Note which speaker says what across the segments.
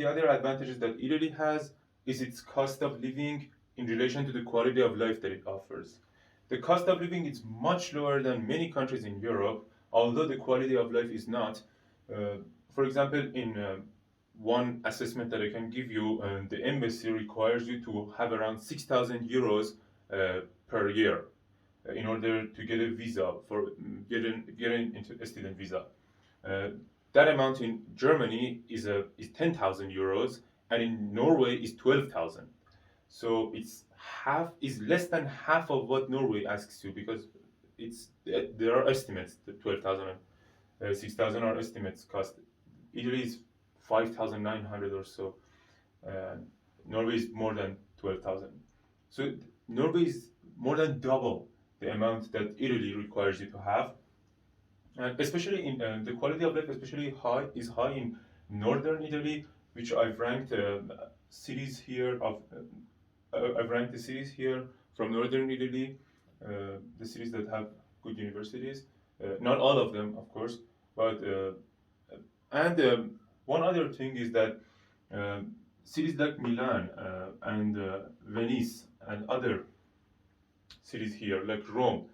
Speaker 1: the other advantages that Italy has is its cost of living in relation to the quality of life that it offers. The cost of living is much lower than many countries in Europe, although the quality of life is not. Uh, for example, in one assessment that I can give you, the embassy requires you to have around 6,000 euros per year in order to get a visa for getting into a student visa. Uh, that amount in Germany is 10,000 euros, and in Norway is 12,000. So it's less than half of what Norway asks you, because there are estimates. The 12,000 and 6,000 are estimates cost. Italy is 5,900 or so. Uh, Norway is more than 12,000. So Norway is more than double the amount that Italy requires you to have. And especially in the quality of life, especially high in northern Italy, which I've ranked cities here of. I've ranked the cities here from northern Italy, the cities that have good universities. Not all of them, of course, but and one other thing is that cities like Milan and Venice and other cities here, like Rome,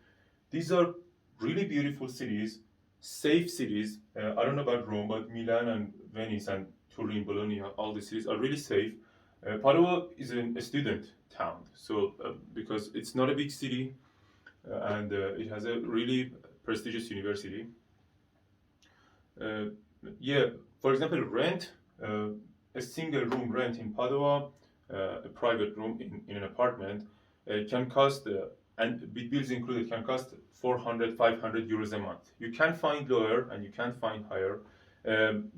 Speaker 1: these are really beautiful cities, safe cities. I don't know about Rome, but Milan and Venice and Turin, Bologna, all these cities are really safe. Padua is a student town, so because it's not a big city and it has a really prestigious university. Uh, yeah, for example, rent, a single room rent in Padua, a private room in an apartment, can cost, and with bills included, can cost 400, 500 euros a month. You can find lower and you can find higher.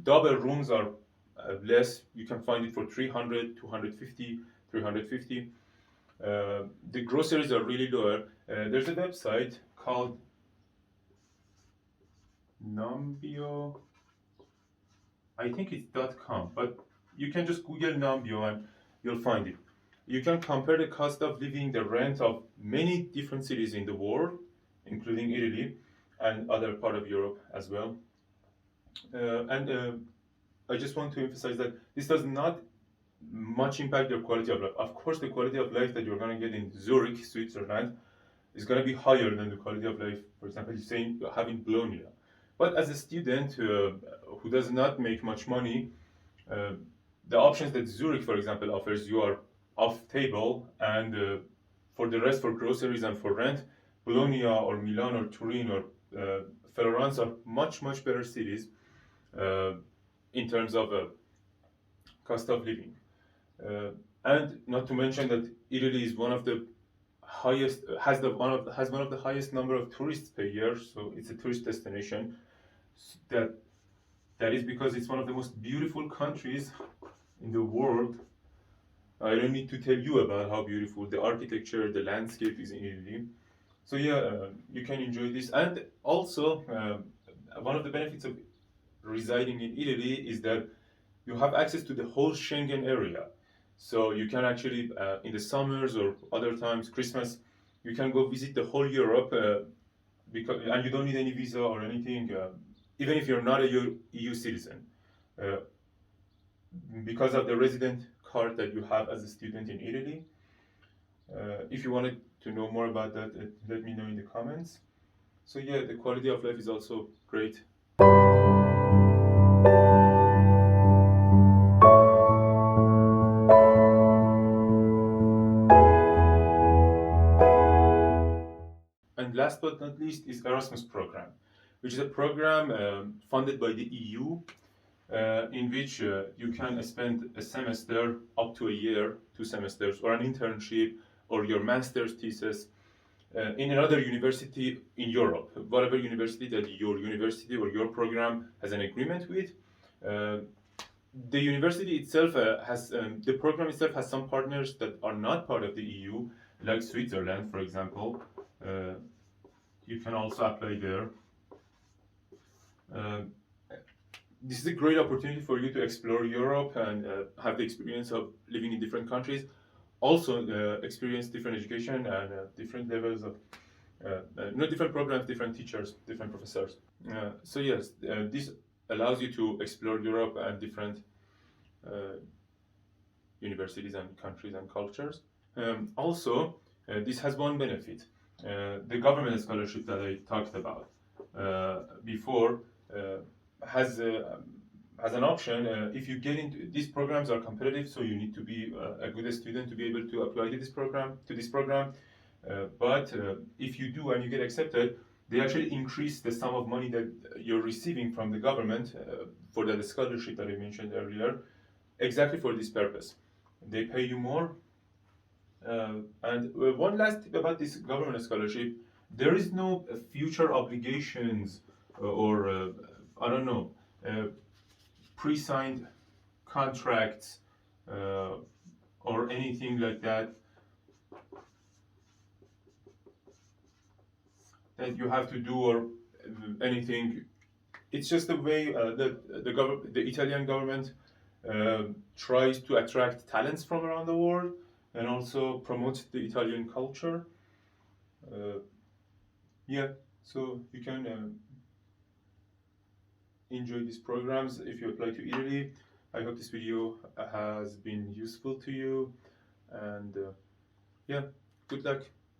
Speaker 1: Double rooms are less. You can find it for 300, 250, 350. The groceries are really lower. There's a website called Nambio. I think it's .com, but you can just Google Nambio and you'll find it. You can compare the cost of living, the rent of many different cities in the world, including Italy and other part of Europe as well. And I just want to emphasize that this does not much impact your quality of life. Of course, the quality of life that you're going to get in Zurich, Switzerland, is going to be higher than the quality of life, for example, saying having Bologna. But as a student who does not make much money, uh, the options that Zurich, for example, offers you are off table, and for the rest, for groceries and for rent, Bologna or Milan or Turin or Florence are much better cities uh, in terms of cost of living. And not to mention that Italy is one of the highest has one of the highest number of tourists per year, so it's a tourist destination. That is because it's one of the most beautiful countries in the world. I don't need to tell you about how beautiful the architecture, the landscape is in Italy. So yeah, you can enjoy this, and also one of the benefits of residing in Italy is that you have access to the whole Schengen area. So you can actually, in the summers or other times, Christmas, you can go visit the whole Europe, and you don't need any visa or anything, even if you're not a EU citizen, uh, because of the resident card that you have as a student in Italy. If you wanted to know more about that, let me know in the comments. So yeah, the quality of life is also great. And last but not least is Erasmus program, which is a program funded by the EU, in which you can spend a semester up to a year, 2 semesters, or an internship, or your master's thesis in another university in Europe, whatever university that your university or your program has an agreement with. The university itself the program itself has some partners that are not part of the EU, like Switzerland, for example. You can also apply there. This is a great opportunity for you to explore Europe and have the experience of living in different countries. Also experience different education and different levels of, different programs, different teachers, different professors. So yes, this allows you to explore Europe and different uh, universities and countries and cultures. Also, this has one benefit. The government scholarship that I talked about before has has an option. If you get into these programs are competitive, so you need to be a good student to be able to apply to this program. But if you do and you get accepted, they actually increase the sum of money that you're receiving from the government for that scholarship that I mentioned earlier, exactly for this purpose. They pay you more. And one last tip about this government scholarship: there is no future obligations or I don't know, uh, pre-signed contracts uh, or anything like that you have to do or anything. It's just the way the Italian government tries to attract talents from around the world and also promotes the Italian culture. Uh, yeah, so you can enjoy these programs if you apply to Italy. I hope this video has been useful to you, and yeah, good luck.